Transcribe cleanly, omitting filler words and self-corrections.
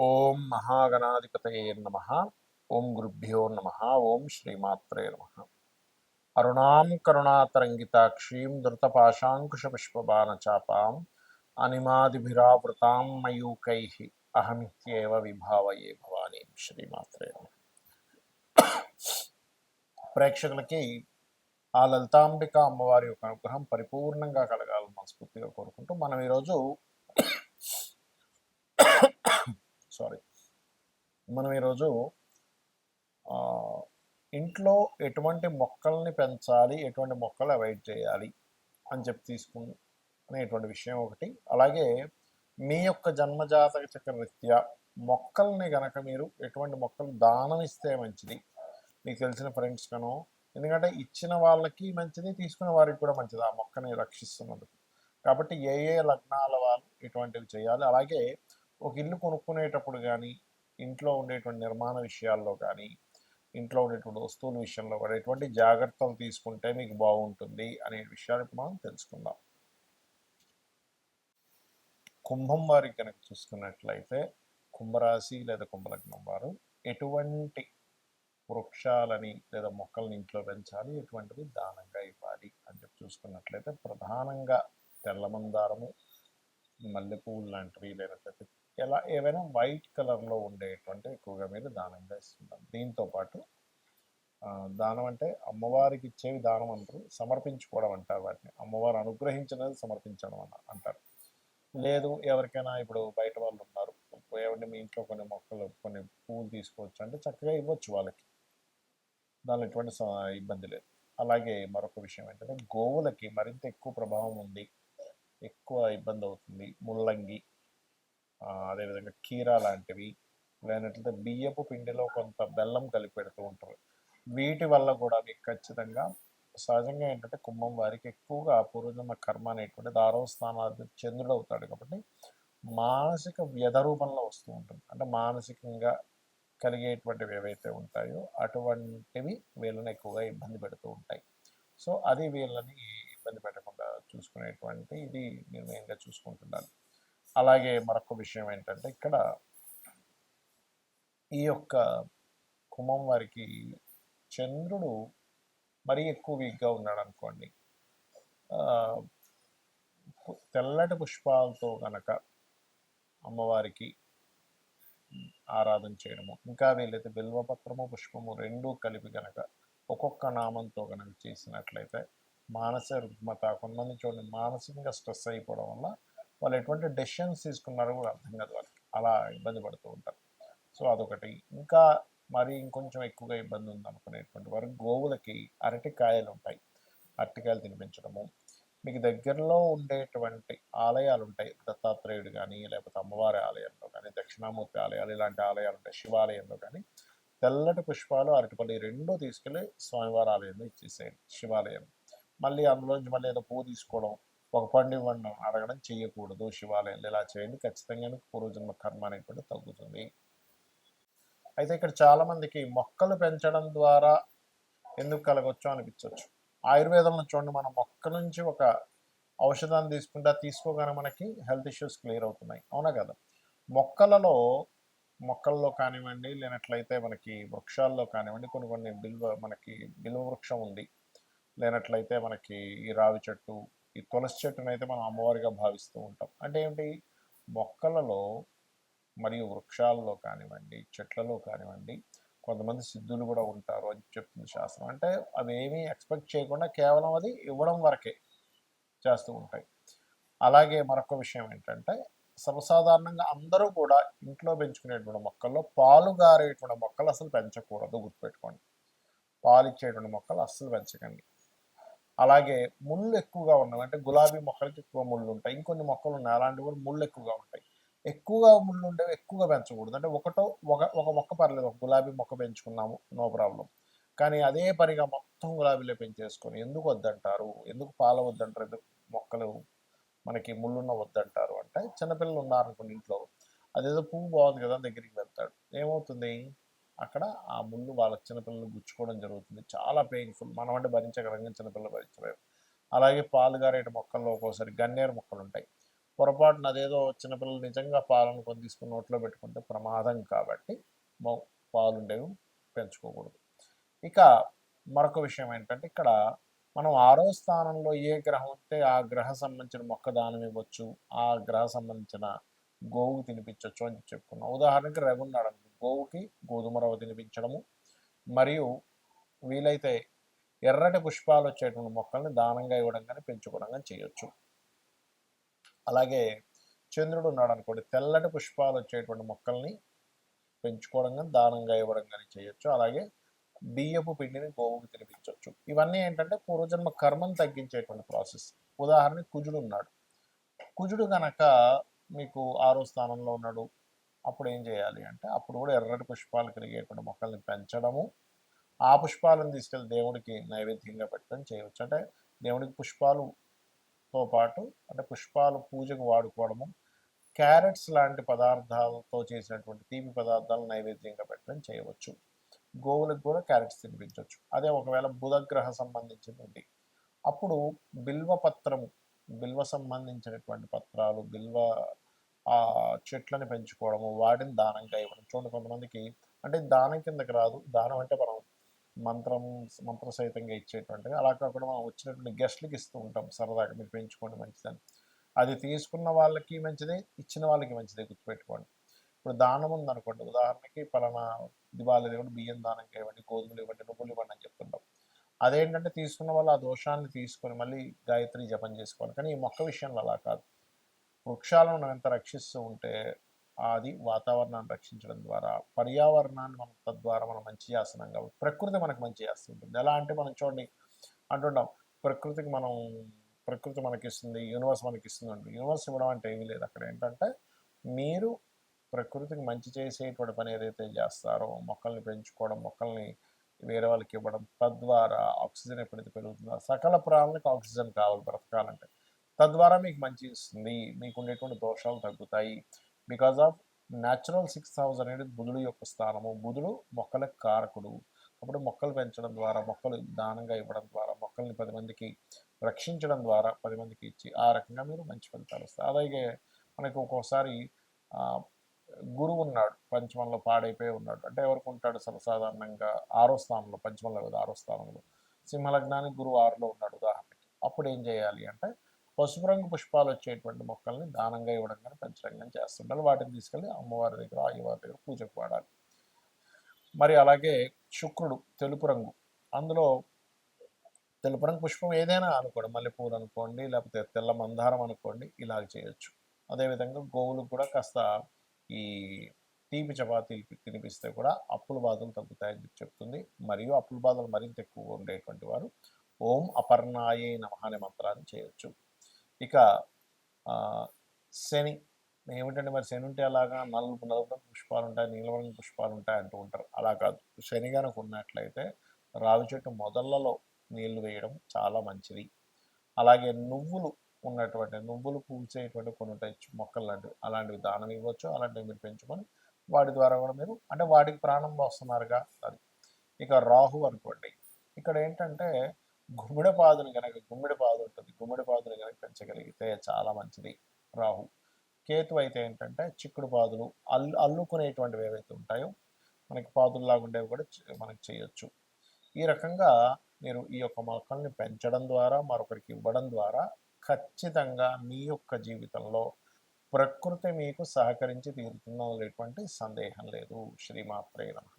ఓం మహాగణాధిపతయే నమః. ఓం గురుభ్యో నమః. ఓం శ్రీమాత్రే నమః. అరుణాం కరుణాతరంగితాక్షీం ధృతపాశాంకుశపుష్పబాణచాపాం అనిమాదిభిరావృతాం మయూకైః అహమిత్యేవ విభావయే భవానీం. శ్రీమాత్రే నమః. ప్రేక్షకులకి ఆ లలితాంబిక అమ్మవారి యొక్క అనుగ్రహం పరిపూర్ణంగా కలగాలని మనస్ఫూర్తిగా కోరుకుంటూ మనం ఈరోజు ఇంట్లో ఎటువంటి మొక్కల్ని పెంచాలి, ఎటువంటి మొక్కలు అవాయిడ్ చేయాలి అని చెప్పి తీసుకునేటువంటి విషయం ఒకటి. అలాగే మీ యొక్క జన్మజాతక చక్ర రీత్యా మొక్కల్ని గనక మీరు ఎటువంటి మొక్కలు దానం ఇస్తే మంచిది, మీకు తెలిసిన ఫ్రెండ్స్ కనో, ఎందుకంటే ఇచ్చిన వాళ్ళకి మంచిది, తీసుకునే వారికి కూడా మంచిది ఆ మొక్కని రక్షిస్తున్నందుకు. కాబట్టి ఏ ఏ లగ్నాల వాళ్ళు ఇటువంటివి చేయాలి. అలాగే ఒక ఇల్లు కొనుక్కునేటప్పుడు కానీ, ఇంట్లో ఉండేటువంటి నిర్మాణ విషయాల్లో కానీ, ఇంట్లో ఉండేటువంటి వస్తువుల విషయంలో కూడా ఎటువంటి జాగ్రత్తలు తీసుకుంటే మీకు బాగుంటుంది అనే విషయాలు మనం తెలుసుకుందాం. కుంభం వారికి కనుక చూసుకున్నట్లయితే, కుంభరాశి లేదా కుంభలగ్నం వారు ఎటువంటి వృక్షాలని లేదా మొక్కల్ని ఇంట్లో పెంచాలి, ఎటువంటివి దానంగా ఇవ్వాలి అని చెప్పి చూసుకున్నట్లయితే, ప్రధానంగా తెల్లమందారము, మల్లెపూలు లాంటివి, లేకపోతే ఏవైనా వైట్ కలర్లో ఉండేటువంటి ఎక్కువగా మీరు దానంగా ఇస్తున్నారు. దీంతోపాటు దానం అంటే అమ్మవారికి ఇచ్చేవి దానం అంటారు, సమర్పించుకోవడం అంటారు వాటిని. అమ్మవారు అనుగ్రహించినది సమర్పించడం అంటారు. లేదు ఎవరికైనా ఇప్పుడు బయట వాళ్ళు ఉన్నారు, ఏమంటే మీ ఇంట్లో కొన్ని మొక్కలు కొన్ని పువ్వులు తీసుకోవచ్చు అంటే చక్కగా ఇవ్వచ్చు వాళ్ళకి, దానిలో ఎటువంటి ఇబ్బంది లేదు. అలాగే మరొక విషయం ఏంటంటే, గోవులకి మరింత ఎక్కువ ప్రభావం ఉంది, ఎక్కువ ఇబ్బంది అవుతుంది. ముల్లంగి, అదేవిధంగా కీరా లాంటివి, లేనట్లయితే బియ్యపు పిండిలో కొంత బెల్లం కలిపి పెడుతూ ఉంటారు. వీటి వల్ల కూడా మీకు ఖచ్చితంగా సహజంగా ఏంటంటే, కుంభం వారికి ఎక్కువగా పూర్వజన్మ కర్మ అనేటువంటిది 6వ స్థానాధిపతి చంద్రుడు అవుతాడు కాబట్టి మానసిక వ్యధ రూపంలో వస్తూ ఉంటుంది. అంటే మానసికంగా కలిగేటువంటివి ఏవైతే ఉంటాయో అటువంటివి వీళ్ళని ఎక్కువగా ఇబ్బంది పెడుతూ ఉంటాయి. సో అది వీళ్ళని ఇబ్బంది పెట్టకుండా చూసుకునేటువంటి ఇది మీరు మెయిన్గా చూసుకుంటున్నారు. అలాగే మరొక విషయం ఏంటంటే, ఇక్కడ ఈ యొక్క కుంభం వారికి చంద్రుడు మరీ ఎక్కువ వీక్గా ఉన్నాడు అనుకోండి, తెల్లటి పుష్పాలతో కనుక అమ్మవారికి ఆరాధన చేయడము, ఇంకా వీలైతే బిల్వపత్రము పుష్పము రెండూ కలిపి కనుక ఒక్కొక్క నామంతో కనుక చేసినట్లయితే మానసిక రుగ్మత, కొంతమంది చూడండి మానసికంగా స్ట్రెస్ అయిపోవడం వల్ల వాళ్ళు ఎటువంటి డెసిషన్స్ తీసుకున్నారో కూడా అర్థం కాదు వాళ్ళకి, అలా ఇబ్బంది పడుతూ ఉంటారు. సో అదొకటి. ఇంకా మరి ఇంకొంచెం ఎక్కువగా ఇబ్బంది ఉందనుకునేటువంటి వారు గోవులకి అరటికాయలు ఉంటాయి, అరటికాయలు తినిపించడము. మీకు దగ్గరలో ఉండేటువంటి ఆలయాలు ఉంటాయి, దత్తాత్రేయుడు కానీ, లేకపోతే అమ్మవారి ఆలయంలో కానీ, దక్షిణామూర్తి ఆలయాలు, ఇలాంటి ఆలయాలు ఉంటాయి, శివాలయంలో కానీ తెల్లటి పుష్పాలు అరటిపల్లి రెండూ తీసుకెళ్ళి స్వామివారి ఆలయంలో ఇచ్చేసేయండి, శివాలయం. మళ్ళీ అందులోంచి మళ్ళీ ఏదో పువ్వు తీసుకోవడం, ఒక పండు ఇవ్వండి అడగడం చేయకూడదు శివాలయంలో. ఇలా చేయండి, ఖచ్చితంగా పూర్వజన్మ కర్మ అనేటువంటి తగ్గుతుంది. అయితే ఇక్కడ చాలామందికి మొక్కలు పెంచడం ద్వారా ఎందుకు కలగొచ్చు అనిపించవచ్చు. ఆయుర్వేదంలో చూడండి, మనం మొక్క నుంచి ఒక ఔషధాన్ని తీసుకోగానే మనకి హెల్త్ ఇష్యూస్ క్లియర్ అవుతున్నాయి, అవునా కదా. మొక్కల్లో కానివ్వండి, లేనట్లయితే మనకి వృక్షాల్లో కానివ్వండి, కొన్ని మనకి బిల్వ వృక్షం ఉంది, లేనట్లయితే మనకి ఈ రావి చెట్టు, ఈ తులసి చెట్టును అయితే మనం అమ్మవారిగా భావిస్తూ ఉంటాం. అంటే ఏంటి, మొక్కలలో మరియు వృక్షాల్లో కానివ్వండి, చెట్లలో కానివ్వండి, కొంతమంది సిద్ధులు కూడా ఉంటారు అని చెప్తుంది శాస్త్రం. అంటే అవి ఏమీ ఎక్స్పెక్ట్ చేయకుండా కేవలం అది ఇవ్వడం వరకే చేస్తూ ఉంటాయి. అలాగే మరొక విషయం ఏంటంటే, సర్వసాధారణంగా అందరూ కూడా ఇంట్లో పెంచుకునేటువంటి మొక్కల్లో పాలు గారేటువంటి మొక్కలు అసలు పెంచకూడదు, గుర్తుపెట్టుకోండి. పాలు ఇచ్చేటువంటి మొక్కలు అస్సలు పెంచకండి. అలాగే ముళ్ళు ఎక్కువగా ఉన్నవి, అంటే గులాబీ మొక్కలకి ఎక్కువ ముళ్ళు ఉంటాయి, ఇంకొన్ని మొక్కలు ఉన్నాయి అలాంటివి కూడా ముళ్ళు ఎక్కువగా ఉంటాయి. ఎక్కువగా ముళ్ళు ఉండేవి ఎక్కువగా పెంచకూడదు. అంటే ఒక మొక్క పర్లేదు, ఒక గులాబీ మొక్క పెంచుకున్నాము నో ప్రాబ్లం, కానీ అదే పనిగా మొత్తం గులాబీలో పెంచేసుకొని ఎందుకు వద్దంటారు, ఎందుకు పాల వద్దంటారు, ఎందుకు మొక్కలు మనకి ముళ్ళున్న వద్దంటారు అంటే, చిన్నపిల్లలు ఉన్నారనుకోండి ఇంట్లో, అదేదో పువ్వు బాగుంది కదా దగ్గరికి వెళ్తాడు, ఏమవుతుంది అక్కడ ఆ ముళ్ళు వాళ్ళ చిన్నపిల్లలు గుచ్చుకోవడం జరుగుతుంది, చాలా పెయిన్ఫుల్. మనం అంటే భరించగలంగా చిన్నపిల్లలు భరించలేరు. అలాగే పాలు గారేట మొక్కల్లో ఒక్కోసారి గన్నేరు మొక్కలు ఉంటాయి, పొరపాటున అదేదో చిన్నపిల్లలు నిజంగా పాలనుకొని తీసుకుని నోట్లో పెట్టుకుంటే ప్రమాదం కాబట్టి పాలుండేవి పెంచుకోకూడదు. ఇక మరొక విషయం ఏంటంటే ఇక్కడ మనం 6వ స్థానంలో ఏ గ్రహం ఉంటే ఆ గ్రహ సంబంధించిన మొక్క దానం ఇవ్వచ్చు, ఆ గ్రహ సంబంధించిన గోవుకు తినిపించవచ్చు అని చెప్పుకున్నాం. ఉదాహరణకి రవి ఉన్నాడు, గోవుకి గోధుమ రవ్వ తినిపించడము, మరియు వీలైతే ఎర్రటి పుష్పాలు వచ్చేటువంటి మొక్కల్ని దానంగా ఇవ్వడం కానీ పెంచుకోవడం కానీ చేయొచ్చు. అలాగే చంద్రుడు ఉన్నాడు అనుకోండి, తెల్లటి పుష్పాలు వచ్చేటువంటి మొక్కల్ని పెంచుకోవడం కానీ దానంగా ఇవ్వడం కానీ చేయొచ్చు. అలాగే బియ్యపు పిండిని గోవుకు తినిపించవచ్చు. ఇవన్నీ ఏంటంటే పూర్వజన్మ కర్మను తగ్గించేటువంటి ప్రాసెస్. ఉదాహరణకి కుజుడు ఉన్నాడు, కుజుడు కనుక మీకు 6వ స్థానంలో ఉన్నాడు, అప్పుడు ఏం చేయాలి అంటే అప్పుడు కూడా ఎర్రటి పుష్పాలు కలిగేటువంటి మొక్కల్ని పెంచడము, ఆ పుష్పాలను తీసుకెళ్ళి దేవుడికి నైవేద్యంగా పెట్టడం చేయవచ్చు. అంటే దేవుడికి పుష్పాలుతో పాటు అంటే పుష్పాలు పూజకు వాడుకోవడము, క్యారెట్స్ లాంటి పదార్థాలతో చేసినటువంటి తీపి పదార్థాలు నైవేద్యంగా పెట్టడం చేయవచ్చు. గోవులకు కూడా క్యారెట్స్ తినిపించవచ్చు. అదే ఒకవేళ బుధగ్రహ సంబంధించింది ఉంది, అప్పుడు బిల్వపత్రము, బిల్వ సంబంధించినటువంటి పత్రాలు, బిల్వ చెట్లను పెంచుకోవడము, వాటిని దానంగా ఇవ్వడం. చూడండి కొంతమందికి అంటే దానం కిందకి రాదు, దానం అంటే మనం మంత్ర సహితంగా ఇచ్చేటువంటివి. అలా కాకుండా మనం వచ్చినటువంటి గెస్ట్లకి ఇస్తూ ఉంటాం సరదాగా, మీరు పెంచుకోండి మంచిదని. అది తీసుకున్న వాళ్ళకి మంచిదే, ఇచ్చిన వాళ్ళకి మంచిదే, గుర్తుపెట్టుకోండి. ఇప్పుడు దానం ఉందనుకోండి, ఉదాహరణకి పలానా దివాళీ దేవుడు బియ్యం దానంగా ఇవ్వండి, గోధుమలు ఇవ్వండి, నువ్వులు ఇవ్వండి అని చెప్తుంటాం. అదేంటంటే తీసుకున్న వాళ్ళు ఆ దోషాన్ని తీసుకొని మళ్ళీ గాయత్రి జపం చేసుకోవాలి. కానీ ఈ మొక్క విషయంలో అలా కాదు. వృక్షాలను మనం ఎంత రక్షిస్తూ ఉంటే అది వాతావరణాన్ని రక్షించడం ద్వారా, పర్యావరణాన్ని మనం తద్వారా మనం మంచి చేస్తున్నాం కాబట్టి ప్రకృతి మనకు మంచి చేస్తుంటుంది. ఎలా అంటే మనం చూడండి అంటుంటాం, ప్రకృతి మనకిస్తుంది, యూనివర్స్ మనకిస్తుంది అంటే యూనివర్స్ ఇవ్వడం అంటే ఏమీ లేదు. అక్కడ ఏంటంటే మీరు ప్రకృతికి మంచి చేసేటువంటి పని ఏదైతే చేస్తారో, మొక్కల్ని పెంచుకోవడం, మొక్కల్ని వేరే వాళ్ళకి ఇవ్వడం, తద్వారా ఆక్సిజన్ ఎప్పుడైతే పెరుగుతుందో సకల ప్రాణులకు ఆక్సిజన్ కావాలి బ్రతకాలంటే, తద్వారా మీకు మంచి ఇస్తుంది, మీకు ఉండేటువంటి దోషాలు తగ్గుతాయి. Because of natural 6th house అనేది బుధుడు యొక్క స్థానము. బుధుడు మొక్కలకు కారకుడు. అప్పుడు మొక్కలు పెంచడం ద్వారా, మొక్కలు దానంగా ఇవ్వడం ద్వారా, మొక్కల్ని 10 మందికి రక్షించడం ద్వారా 10 మందికి ఇచ్చి ఆ రకంగా మీరు మంచి ఫలితాలు వస్తాయి. అలాగే మనకు ఒక్కోసారి గురువు ఉన్నాడు పంచమంలో పాడైపోయి ఉన్నాడు అంటే ఎవరికి ఉంటాడు సర్వసాధారణంగా 6వ స్థానంలో, పంచమంలో కదా 6వ స్థానంలో, సింహలగ్నానికి గురువు 6లో ఉన్నాడు ఉదాహరణకి. అప్పుడు ఏం చేయాలి అంటే పసుపు రంగు పుష్పాలు వచ్చేటువంటి మొక్కల్ని దానంగా ఇవ్వడం కానీ పెంచడం కానీ చేస్తుండాలి. వాటిని తీసుకెళ్ళి అమ్మవారి దగ్గర, అయ్యవారి దగ్గర పూజకు వాడాలి. మరి అలాగే శుక్రుడు తెలుపు రంగు, అందులో తెలుపు రంగు పుష్పం ఏదైనా అనుకోండి, మల్లెపూలు అనుకోండి, లేకపోతే తెల్ల మందారం అనుకోండి, ఇలాగ చేయొచ్చు. అదేవిధంగా గోవులకు కూడా కాస్త ఈ తీపి చపాతీలు తినిపిస్తే కూడా అప్పుల బాధలు తగ్గుతాయని చెప్తుంది. మరియు అప్పుల బాధలు మరింత ఎక్కువగా ఉండేటువంటి వారు ఓం అపర్ణాయే నమః అనే మంత్రాన్ని చేయొచ్చు. ఇక శని ఏమిటంటే మరి శని ఉంటే అలాగా నలుపు పుష్పాలు ఉంటాయి, నీలరంగు పుష్పాలు ఉంటాయి అంటూ ఉంటారు. అలా కాదు, శని కనుక ఉన్నట్లయితే రావి చెట్టు మొదళ్లలో నీళ్లు వేయడం చాలా మంచిది. అలాగే నువ్వులు పూసేటువంటి కొన్ని మొక్కలు లాంటివి అలాంటివి దానం ఇవ్వచ్చు. అలాంటివి మీరు పెంచుకొని వాటి ద్వారా కూడా మీరు అంటే వాటికి ప్రాణం పోస్తున్నారుగా అది. ఇక రాహు అనుకోండి, ఇక్కడ ఏంటంటే గుమ్మిడి పాదు ఉంటుంది, గుమ్మిడి పాదుని కనుక పెంచగలిగితే చాలా మంచిది రాహు. కేతు అయితే ఏంటంటే చిక్కుడు పాదులు అల్లుకునేటువంటివి ఏవైతే ఉంటాయో మనకి పాదుల్లాగా ఉండేవి కూడా మనకి చేయొచ్చు. ఈ రకంగా మీరు ఈ యొక్క మొక్కల్ని పెంచడం ద్వారా, మరొకరికి ఇవ్వడం ద్వారా ఖచ్చితంగా మీ యొక్క జీవితంలో ప్రకృతి మీకు సహకరించి తీరుతుందో లేటువంటి సందేహం లేదు. శ్రీమాత్రే నమః.